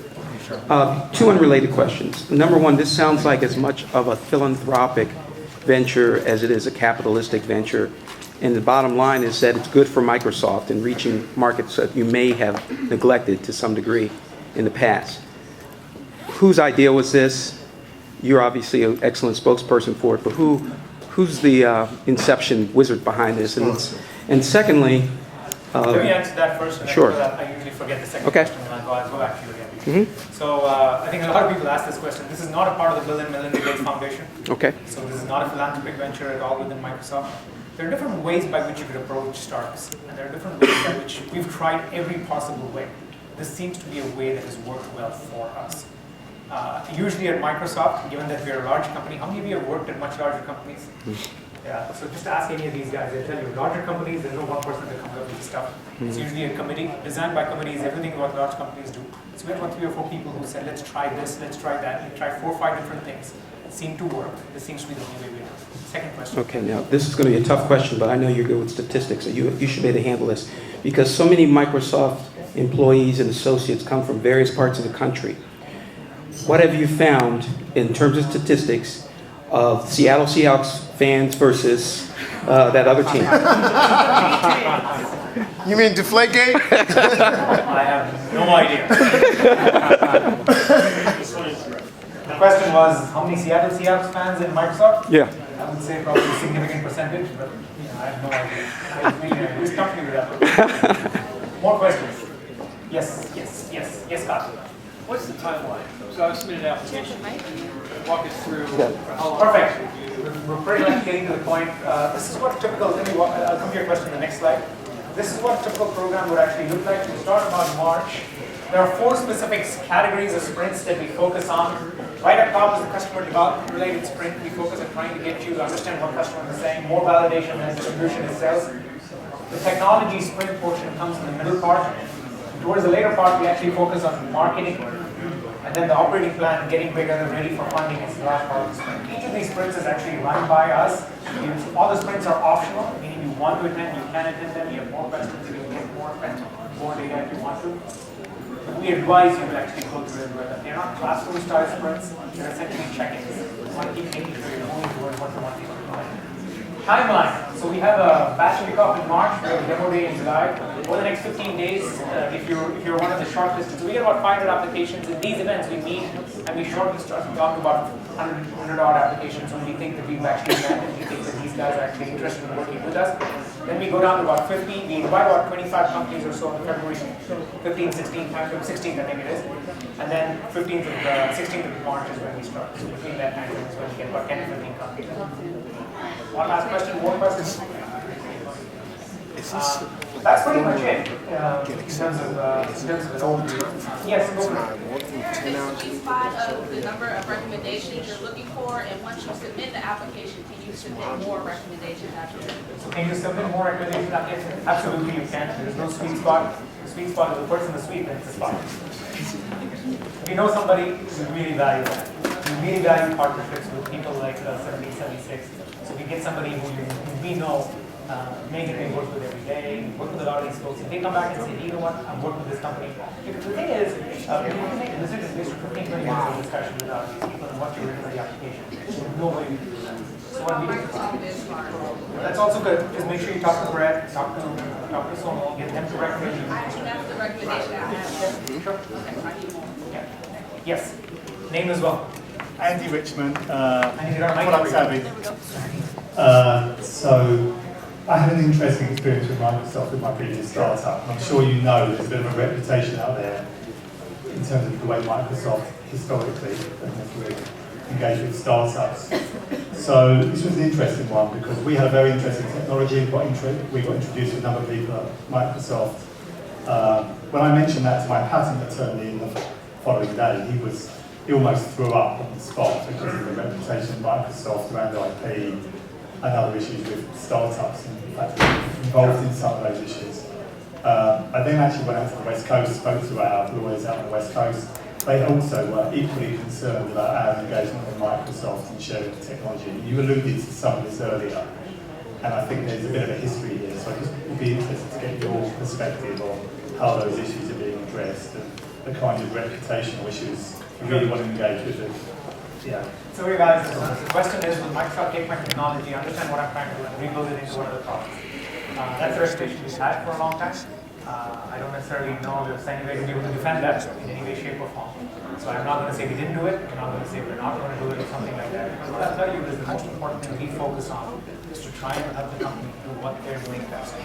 B: Two unrelated questions. Number one, this sounds like as much of a philanthropic venture as it is a capitalistic venture. And the bottom line is that it's good for Microsoft in reaching markets that you may have neglected to some degree in the past. Whose idea was this? You're obviously an excellent spokesperson for it, but who's the inception wizard behind this? And secondly...
A: let me answer that first.
B: Sure.
A: I usually forget the second question, and I'll go back to you again. So I think a lot of people ask this question. This is not a part of the Bill and Melinda Gates Foundation.
B: Okay.
A: So this is not a philanthropic venture at all within Microsoft. There are different ways by which you could approach startups, and there are different ways by which we've tried every possible way. This seems to be a way that has worked well for us. Usually at Microsoft, given that we're a large company, how many of you have worked at much larger companies? Yeah, so just ask any of these guys, they'll tell you, larger companies, there's no one person that comes up with stuff. It's usually a committee, designed by committees, everything what large companies do. So we had about 3 or 4 people who said, let's try this, let's try that, we tried 4 or 5 different things. It seemed to work. This seems to be the only way we do it. Second question.
B: Okay, now this is going to be a tough question, but I know you're good with statistics, so you should be able to handle this. Because so many Microsoft employees and associates come from various parts of the country. What have you found in terms of statistics of Seattle Seahawks fans versus that other team?
D: You mean Deflategate?
A: I have no idea. The question was, how many Seattle Seahawks fans in Microsoft?
B: Yeah.
A: I would say probably a significant percentage, but I have no idea. Who's company with that? More questions? Yes, Scott.
G: What's the timeline? So I've submitted an application. Walk us through how long.
A: Perfect. We're pretty much getting to the point. This is what typical, I'll come to your question in the next slide. This is what a typical program would actually look like. We start about March. There are 4 specific categories of sprints that we focus on. Right up top is the customer development related sprint. We focus on trying to get you to understand what customers are saying, more validation and distribution and sales. The technology sprint portion comes in the middle part. Towards the later part, we actually focus on marketing. And then the operating plan, getting bigger and ready for funding is the last part of the sprint. Each of these sprints is actually run by us. All the sprints are optional, meaning you want to attend, you can attend them. You have more questions, you can get more data if you want to. But we advise you to actually go through it. They're not classroom style sprints, they're essentially check-ins. You want to keep making sure you're moving towards what you want to do. Timeline. So we have a batch kickoff in March, we have a demo day in July. Over the next 15 days, if you're one of the shortlisted, so we get about 500 applications. In these events, we meet and we shortlist, we talk about 100 odd applications when we think that we've actually met and we think that these guys are actually interested in working with us. Then we go down to about 50. We invite about 25 companies or so on February 15th, 16th, 16th I think it is. And then 16th of March is when we start. So between that time is when we get about 10 to 15 companies. One last question, more questions? That's pretty much it in terms of an overview. Yes, go for it.
H: Sweet spot of the number of recommendations you're looking for, and once you submit the application, can you submit more recommendations after that?
A: So can you submit more recommendations applications? Absolutely you can. There's no sweet spot. The sweet spot is the person in the suite, that's the spot. If you know somebody, we really value that. We really value partnerships with people like 1776. So if you get somebody who we know, maybe we work with every day, work with a lot of these folks, if they come back and say, you know what, I'm working with this company. Because the thing is, if you can make a decision based on 15, 20 minutes of discussion with these people and what you're in for the application, there's no way we do that. So what we do, that's also good. Just make sure you talk to Brett, talk to someone, get them to recommend you.
H: That's the recommendation I have.
A: Sure.
H: Okay,
A: Yeah. Yes. Name as well.
P: Andy Richmond,
A: I need to
P: Product Savvy. So I had an interesting experience with Microsoft with my previous startup. I'm sure you know there's a bit of a reputation out there in terms of the way Microsoft historically engaged with startups. So this was an interesting one because we had a very interesting technology. We got introduced to a number of people at Microsoft. When I mentioned that to my patent attorney in the following day, he almost threw up on the spot because of the reputation of Microsoft around IP and other issues with startups, and in fact involved in some of those issues. I then actually went out to the West Coast, spoke to our lawyers out on the West Coast. They also were equally concerned about our engagement with Microsoft and sharing the technology. You alluded to some of this earlier, and I think there's a bit of a history here, so it would be interesting to get your perspective on how those issues are being addressed and the kind of reputational issues you really want to engage with it. Yeah.
A: So we guys, the question is, will Microsoft take my technology, understand what I'm trying to do, and rebuild it into one of the products? That's a reputation we've had for a long time. I don't necessarily know if there's any way to be able to defend that in any way, shape, or form. So I'm not going to say we didn't do it. I'm not going to say we're not going to do it or something like that. Because what I'll tell you is the most important thing we focus on is to try and help the company do what they're doing best.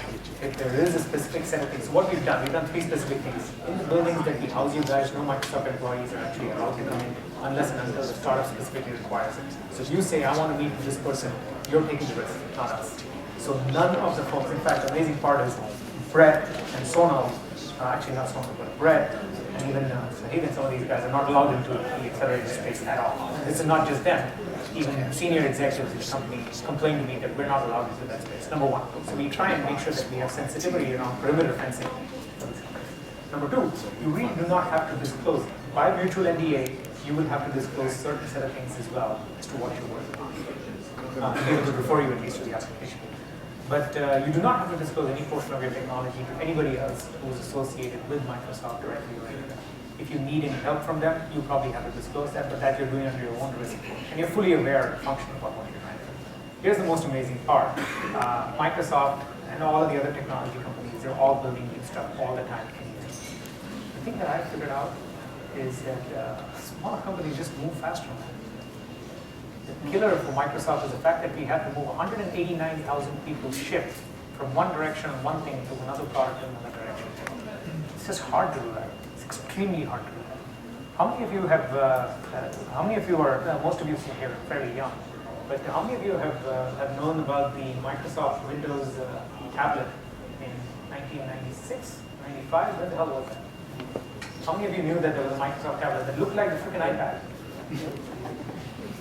A: If there is a specific set of things, so what we've done 3 specific things. In the buildings that we house you guys, no Microsoft employees are actually allowed to come in unless and until the startup specifically requires it. So if you say, I want to meet with this person, you're taking the risk, not us. So none of the folks, in fact, the amazing part is Brett and Sonal, actually not Sonal, but Brett and even some of these guys are not allowed into the accelerator space at all. This is not just them. Even senior executives in the company complain to me that we're not allowed into that space, number one. So we try and make sure that we have sensitivity around perimeter fencing. Number 2, you really do not have to disclose. By mutual NDA, you will have to disclose certain set of things as well as to what you're working on. To be able to refer you at least to the application. But you do not have to disclose any portion of your technology to anybody else who is associated with Microsoft directly or anything. If you need any help from them, you probably have to disclose that, but that you're doing under your own risk. And you're fully aware of the function of what you're trying to do. Here's the most amazing part. Microsoft and all of the other technology companies, they're all building new stuff all the time. The thing that I figured out is that smaller companies just move faster. The killer for Microsoft is the fact that we have to move 189,000 people shift from one direction on one thing to another product in another direction. It's just hard to do that. It's extremely hard to do that. How many of you have, most of you here are fairly young, but how many of you have known about the Microsoft Windows tablet in 1996, 95? When the hell was that? How many of you knew that there was a Microsoft tablet that looked like a freaking iPad?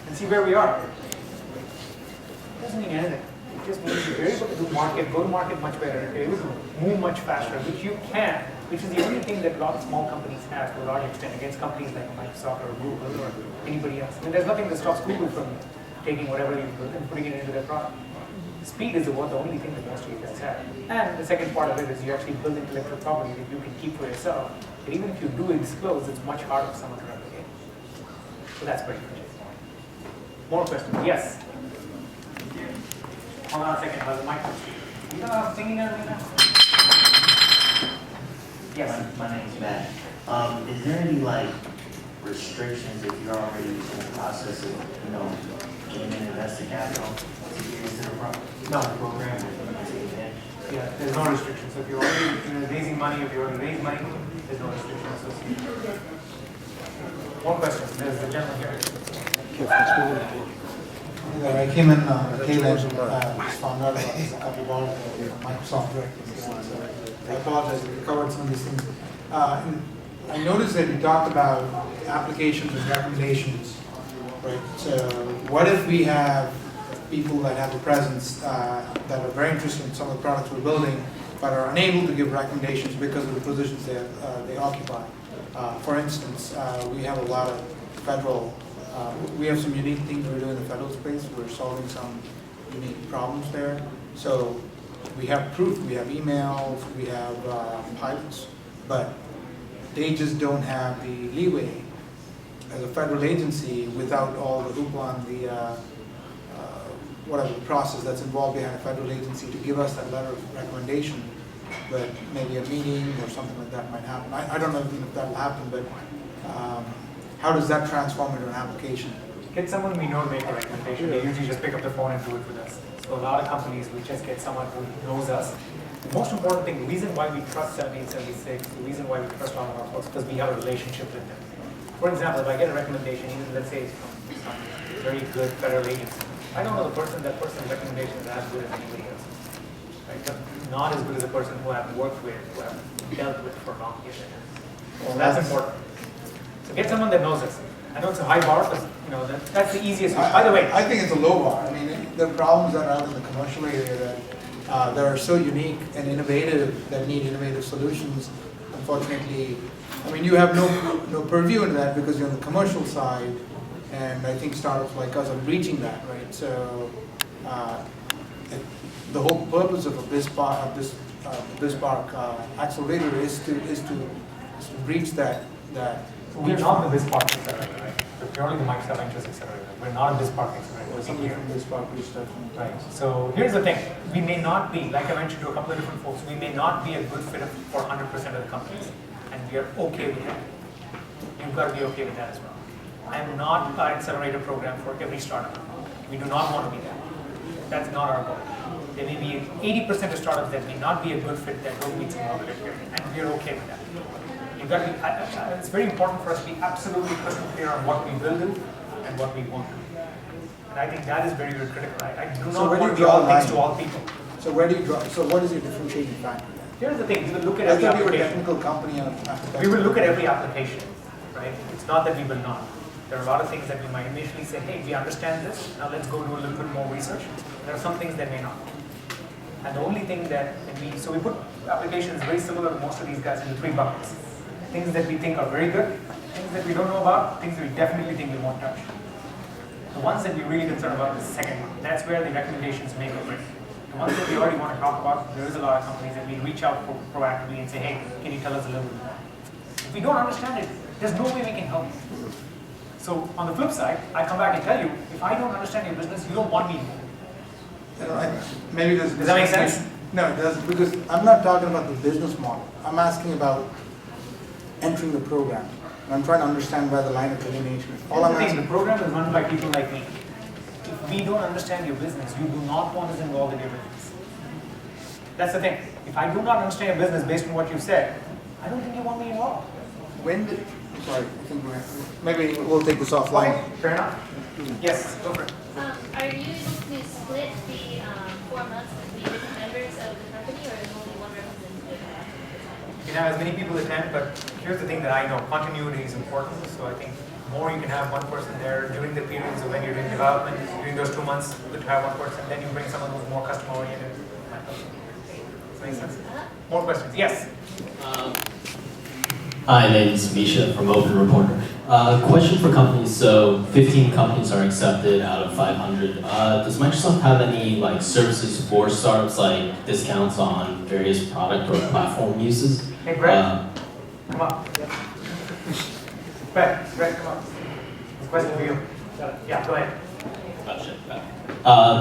A: And see where we are. It doesn't mean anything. It just means you're able to go to market much better, you're able to move much faster, which you can, which is the only thing that a lot of small companies have to a large extent against companies like Microsoft or Google or anybody else. I mean, there's nothing that stops Google from taking whatever you put and putting it into their product. Speed is the only thing that most of you guys have. And the second part of it is you actually build intellectual property that you can keep for yourself. But even if you do disclose, it's much harder for someone to replicate. So that's pretty good. More questions? Yes? Hold on a second, how's the mic? You know what I'm thinking of right now? Yes.
Q: My name's Matt. Is there any restrictions if you're already in the process of, gaining investor capital to get into the program?
A: Yeah, there's no restrictions. So if you're already raising money, if you already raised money, there's no restrictions associated. One question. There's the gentleman here.
R: I came in tail end, found out about this a couple of hours ago, Microsoft directors. So I apologize if you covered some of these things. I noticed that you talked about applications and recommendations, right? So what if we have people that have a presence that are very interested in some of the products we're building, but are unable to give recommendations because of the positions they occupy? For instance, we have a lot of federal, we have some unique things we do in the federal space. We're solving some unique problems there. So we have proof, we have emails, we have pilots, but they just don't have the leeway as a federal agency without all the hoopla and the whatever process that's involved behind a federal agency to give us that letter of recommendation. But maybe a meeting or something like that might happen. I don't know if that will happen, but how does that transform into an application?
A: Get someone we know to make a recommendation. They usually just pick up the phone and do it with us. So a lot of companies, we just get someone who knows us. The most important thing, the reason why we trust 7876, the reason why we trust all of our folks, because we have a relationship with them. For example, if I get a recommendation, even let's say it's from some very good federal agency, I don't know that person's recommendation is as good as anybody else. Right? But not as good as a person who I've worked with, who I've dealt with for long years. Well, that's important. So get someone that knows us. I know it's a high bar, but that's the easiest. By the way,
R: I think it's a low bar. I mean, the problems that are out in the commercial area that are so unique and innovative, that need innovative solutions. Unfortunately, I mean, you have no purview into that because you're on the commercial side, and I think startups like us are breaching that, right? So the whole purpose of a BizSpark Accelerator is to breach that.
A: We're not the BizSpark Accelerator, right? We're purely the Microsoft Ventures Accelerator. We're not a BizSpark Accelerator.
R: Somebody from BizSpark reached out.
A: Right. So here's the thing. We may not be, like I mentioned to a couple of different folks, we may not be a good fit for 100% of the companies. And we are okay with that. You've got to be okay with that as well. I am not an accelerator program for every startup. We do not want to be that. That's not our goal. There may be 80% of startups that may not be a good fit that don't meet some other criteria, and we're okay with that. You've got to be, it's very important for us to be absolutely crystal clear on what we will do and what we won't do. And I think that is very, very critical. I do not want to be all things to all people.
R: So where do you draw? So what is your differentiating factor?
A: Here's the thing. We will look at every application.
R: a technical company.
A: We will look at every application, right? It's not that we will not. There are a lot of things that we might initially say, hey, we understand this. Now let's go do a little bit more research. There are some things that may not. And the only thing that so we put applications very similar to most of these guys into 3 buckets. Things that we think are very good, things that we don't know about, things that we definitely think we won't touch. The ones that we're really concerned about is the second one. That's where the recommendations make or break. The ones that we already want to talk about, there is a lot of companies that we reach out proactively and say, hey, can you tell us a little bit more? If we don't understand it, there's no way we can help you. So on the flip side, I come back and tell you, if I don't understand your business, you don't want me to.
R: Maybe does
A: that make sense?
R: No, it doesn't, because I'm not talking about the business model. I'm asking about entering the program. And I'm trying to understand where the line of delineation is.
A: The program is run by people like me. If we don't understand your business, you do not want us involved in your business. That's the thing. If I do not understand your business based on what you said, I don't think you want me involved.
R: Sorry, I think maybe we'll take this offline.
A: Okay, fair enough. Yes, go for it.
S: Are you able to split the 4 months between different members of the company, or is only one representative?
A: You can have as many people attend, but here's the thing that I know. Continuity is important, so I think more you can have one person there during the periods of when you're doing development, during those 2 months, good to have one person, then you bring someone who's more customer-oriented. Does that make sense? More questions? Yes?
T: Hi, my name is Misha from Open Reporter. Question for companies. So 15 companies are accepted out of 500. Does Microsoft have any like services for startups, like discounts on various product or platform uses?
A: Hey, Brett, come on. Brett, come on. Question for you. Yeah, go ahead.
T: Gotcha.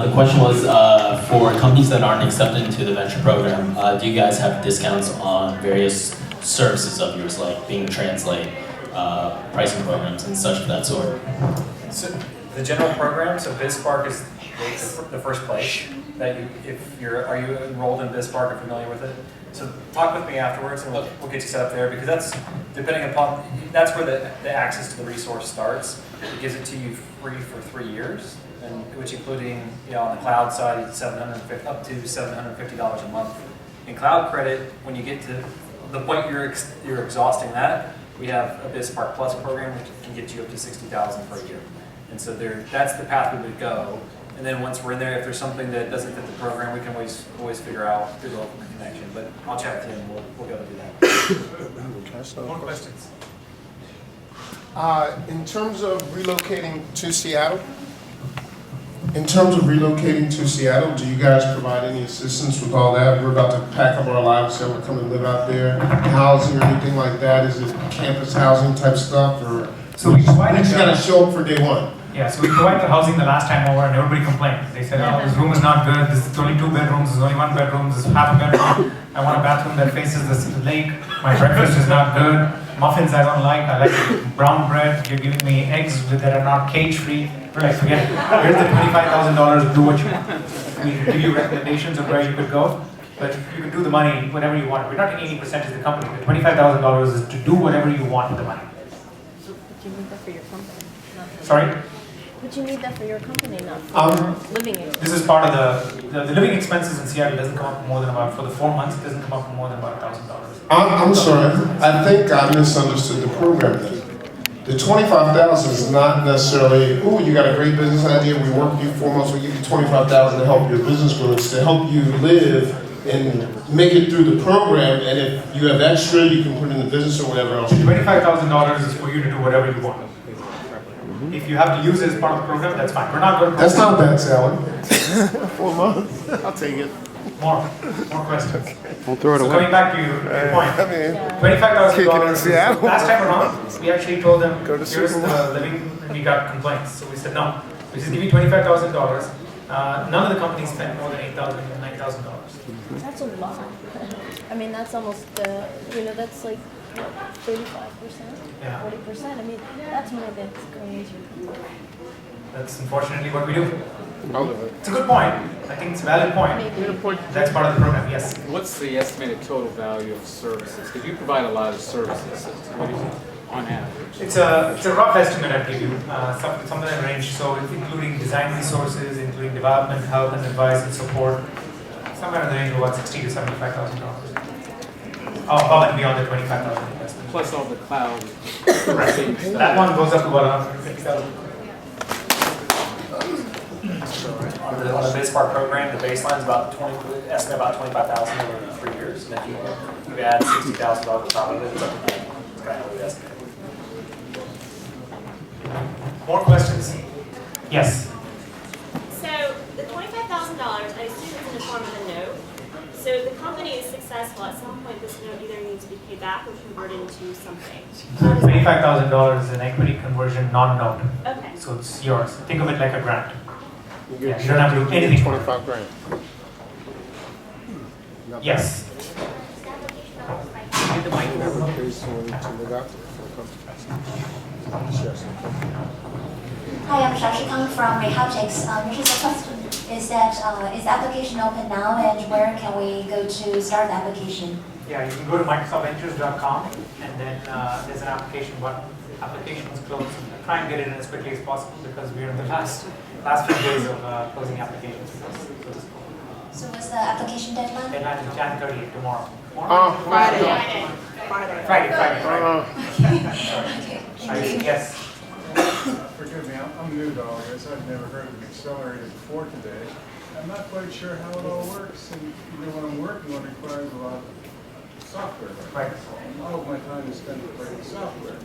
T: The question was for companies that aren't accepted into the venture program, do you guys have discounts on various services of yours, like Bing Translate, pricing programs, and such of that sort?
A: So the general program, so BizSpark is the first place that are you enrolled in BizSpark or familiar with it? So talk with me afterwards and we'll get you set up there, because that's where the access to the resource starts. It gives it to you free for 3 years, and which including, on the cloud side, it's up to $750 a month. In cloud credit, when you get to the point you're exhausting that, we have a BizSpark Plus program which can get you up to $60,000 per year. And so that's the path we would go. And then once we're in there, if there's something that doesn't fit the program, we can always figure out through the local connection. But I'll chat with you and we'll be able to do that. More questions?
D: In terms of relocating to Seattle, do you guys provide any assistance with all that? We're about to pack up our lives, so we're coming to live out there. Housing or anything like that? Is it campus housing type stuff, or
A: so we just
D: got to show up for day one?
A: Yeah, so we provided the housing the last time over and everybody complained. They said, oh, this room is not good, this is only 2 bedrooms, this is only 1 bedroom, this is half a bedroom. I want a bathroom that faces the lake. My breakfast is not good. Muffins I don't like. I like brown bread. You're giving me eggs that are not cage-free. We're like, forget it. Here's the $25,000, do what you want. We can give you recommendations of where you could go, but you can do the money whatever you want. We're not taking any percentage of the company. The $25,000 is to do whatever you want with the money.
U: So, but you need that for your company, not for
A: Sorry?
U: But you need that for your company, not for living expenses.
A: This is part of the living expenses in Seattle doesn't come up more than about, for the 4 months, it doesn't come up more than about $1,000.
D: I'm sorry, I think I misunderstood the program then. The $25,000 is not necessarily, ooh, you got a great business idea, we work with you 4 months, we give you $25,000 to help your business grow. It's to help you live and make it through the program, and if you have extra, you can put in the business or whatever else.
A: $25,000 is for you to do whatever you want. If you have to use it as part of the program, that's fine. We're not going to.
D: That's not bad, Sally. 4 months, I'll take it.
A: More questions.
B: Don't throw it
A: So
B: away.
A: coming back to your point, $25,000. Last time around, we actually told them, here's the living, and we got complaints. So we said, no, we just give you $25,000. None of the companies spend more than $8,000 and $9,000.
U: That's a lot. I mean, that's almost, that's like, what, 35%,
A: Yeah.
U: 40%. I mean, that's money that's going into your company.
A: That's unfortunately what we do. It's a good point. I think it's a valid point. That's part of the program, yes.
V: What's the estimated total value of services? Because you provide a lot of services. What is it on average?
A: It's a rough estimate I'd give you, something in the range. So including design resources, including development, help and advice and support, somewhere in the range of about $60,000 to $75,000. Above and beyond the $25,000 investment.
V: Plus all the cloud.
A: Right. That one goes up to about $150,000. On the BizSpark program, the baseline is estimate about $25,000 over 3 years, and if you add $60,000 on top of it, it's up to $90,000. It's kind of what we estimate. More questions? Yes.
E: So the $25,000, I assume it's in the form of a note. So if the company is successful, at some point this note either needs to be paid back or converted into something.
A: $25,000 is an equity conversion non-note.
E: Okay.
A: So it's yours. Think of it like a grant. Yeah, you don't have to do anything.
D: 25 grand.
A: Yes.
W: Hi, I'm Shashi Kang from Rehabtics. Which is the question is that is the application open now, and where can we go to start the application?
A: Yeah, you can go to microsoftventures.com and then there's an application button. Application is closed. Try and get it in as quickly as possible because we're in the last few days of closing applications for this.
W: So what's the application deadline?
A: Deadline is January 30th, tomorrow.
W: Friday.
A: Friday.
W: Okay. Thank you.
A: Yes.
X: Forgive me, I'm new to all this. I've never heard of an accelerator before today. I'm not quite sure how it all works, and when I'm working, it requires a lot of software.
A: Right.
X: All of my time is spent writing software.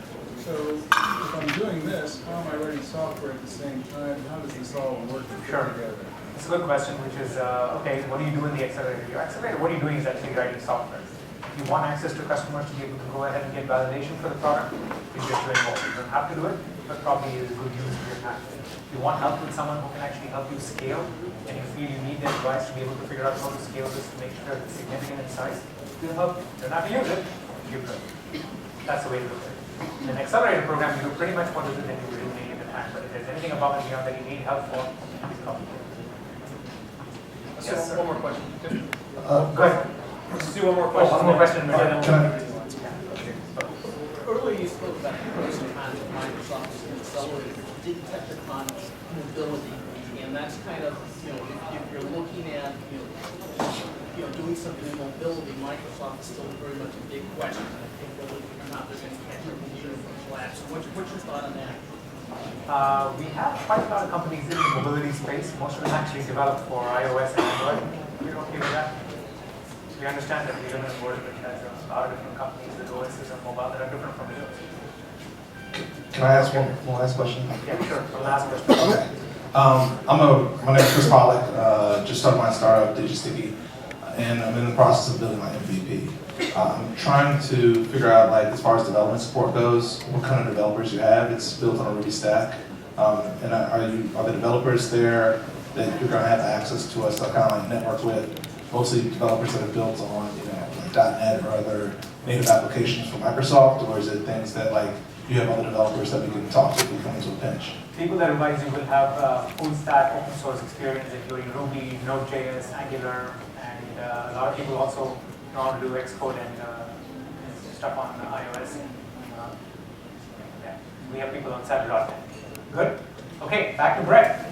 X: So if I'm doing this, how am I writing software at the same time? How does this all work together?
A: It's a good question, which is, okay, what do you do in the Accelerator? Your Accelerator, what are you doing is actually writing software. If you want access to customers to be able to go ahead and get validation for the product, you just do it more. You don't have to do it, but probably is a good use of your time. If you want help with someone who can actually help you scale, and you feel you need their advice to be able to figure out how to scale this to make sure it's significant in size, they'll help you. You don't have to use it, you could. That's the way to look at it. In an Accelerator program, you do pretty much what is it that you really need in the time, but if there's anything above and beyond that you need help for, please call me.
G: Yes, sir. One more question.
A: Go ahead.
G: Let's do one more question.
A: One more question.
C: Earlier you spoke about the pros and cons of Microsoft and Accelerator, but you didn't touch upon mobility. And that's kind of, if you're looking at, doing something in mobility, Microsoft is still very much a big question. I think whether or not there's any catch up in uniform collapse. What's your thought on that?
A: We have quite a lot of companies in the mobility space. Most of them actually developed for iOS and Android. We're okay with that. We understand that we live in a world which has a lot of different companies with OSs and mobile that are different from yours.
F: Can I ask one last question?
A: Yeah, sure. One last question.
F: Okay. My name is Chris Pollack. Just started my startup, DigiSticky, and I'm in the process of building my MVP. I'm trying to figure out, like, as far as development support goes, what kind of developers you have. It's built on a Ruby stack. And are the developers there that you're going to have access to us to kind of like network with? Mostly developers that are built on, like .NET or other native applications from Microsoft, or is it things that like you have other developers that we can talk to if we come into a pinch?
A: People that advise you will have full stack open source experience, including Ruby, Node.js, Angular, and a lot of people also know how to do Xcode and stuff on iOS. Yeah. We have people on Saturday. Good? Okay, back to Brett.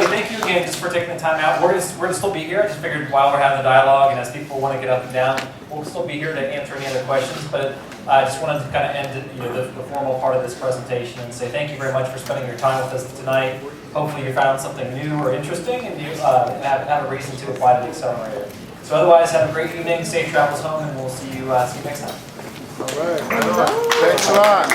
A: Thank you again just for taking the time out. We're going to still be here. I just figured while we're having the dialogue and as people want to get up and down, we'll still be here to answer any other questions. But I just wanted to kind of end the formal part of this presentation and say thank you very much for spending your time with us tonight. Hopefully you found something new or interesting and you have a reason to apply to the Accelerator. So otherwise, have a great evening, safe travels home, and we'll see you next time.
D: All right. Thanks a lot.